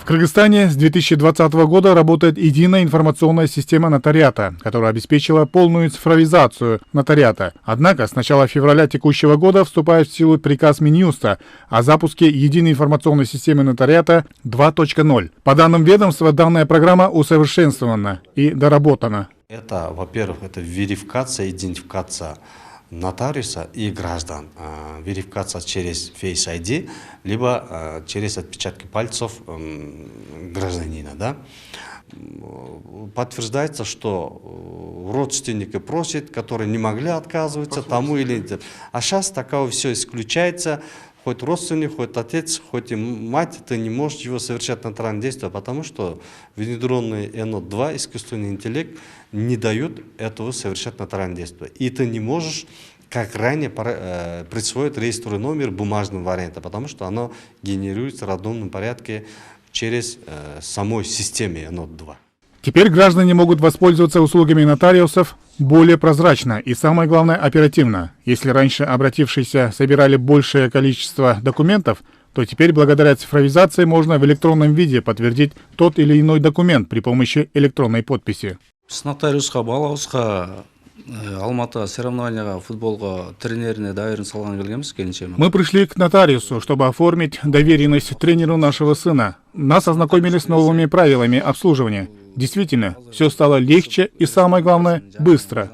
В Кыргызстане с 2020 года работает единая информационная система нотариата, которая обеспечила полную цифровизацию нотариата. Однако с начала февраля текущего года вступает в силу приказ Минюста о запуске единой информационной системы нотариата 2.0. По данным ведомства, данная программа усовершенствована и доработана. Это, во-первых, это верификация, идентификация нотариуса и граждан. Верификация через Face ID, либо через отпечатки пальцев гражданина. Да? Подтверждается, что родственники просят, которые не могли отказываться тому или нет. А сейчас такого все исключается. Хоть родственник, хоть отец, хоть и мать, ты не можешь его совершать нотариальное действие, потому что внедренный НО2, искусственный интеллект, не дает этого совершать нотариальное действие. И ты не можешь, как ранее, присвоить реестровый номер в бумажном варианте, потому что оно генерируется в рандомном порядке через самой системе НО2. Теперь граждане могут воспользоваться услугами нотариусов более прозрачно и, самое главное, оперативно. Если раньше обратившиеся собирали большее количество документов, то теперь благодаря цифровизации можно в электронном виде подтвердить тот или иной документ при помощи электронной подписи. С нотариусқа балауысқа Алматы соревнованияға футболға тренеріне доверенность алған келгенбіз келіншегіме. Мы пришли к нотариусу, чтобы оформить доверенность тренеру нашего сына. Нас ознакомили с новыми правилами обслуживания. Действительно, все стало легче и, самое главное, быстро.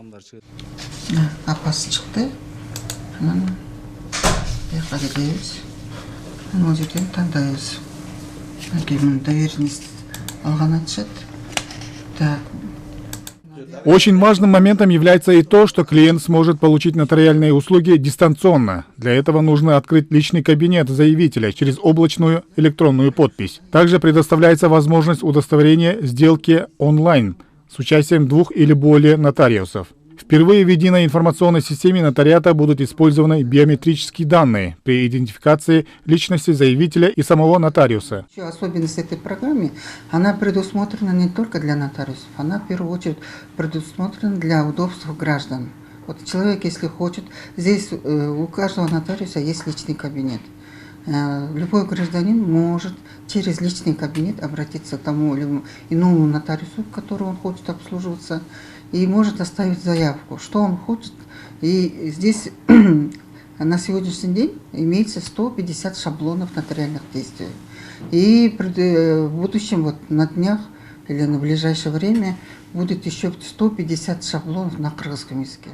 Очень важным моментом является и то, что клиент сможет получить нотариальные услуги дистанционно. Для этого нужно открыть личный кабинет заявителя через облачную электронную подпись. Также предоставляется возможность удостоверения сделки онлайн с участием 2 или более нотариусов. Впервые в единой информационной системе нотариата будут использованы биометрические данные при идентификации личности заявителя и самого нотариуса. Особенность этой программы, она предусмотрена не только для нотариусов, она в первую очередь предусмотрена для удобства граждан. Вот человек, если хочет, здесь у каждого нотариуса есть личный кабинет. Любой гражданин может через личный кабинет обратиться к тому или иному нотариусу, к которому он хочет обслуживаться, и может оставить заявку, что он хочет. И здесь на сегодняшний день имеется 150 шаблонов нотариальных действий. И в будущем, вот на днях или на ближайшее время, будет еще 150 шаблонов на кыргызском языке.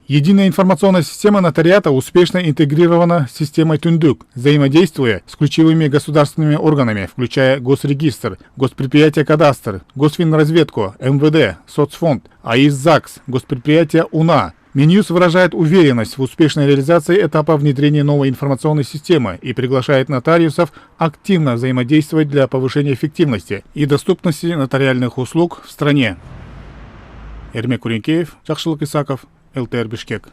Единая информационная система нотариата успешно интегрирована с системой Түндүк, взаимодействуя с ключевыми государственными органами, включая Госрегистр, Госпредприятие Кадастр, Госфинразведку, МВД, Соцфонд, АИС ЗАГС, Госпредприятие УНА. Минюст выражает уверенность в успешной реализации этапа внедрения новой информационной системы и приглашает нотариусов активно взаимодействовать для повышения эффективности и доступности нотариальных услуг в стране. Эрмек Куренкеев, Жакшылык Исаков, ЛТР Бишкек.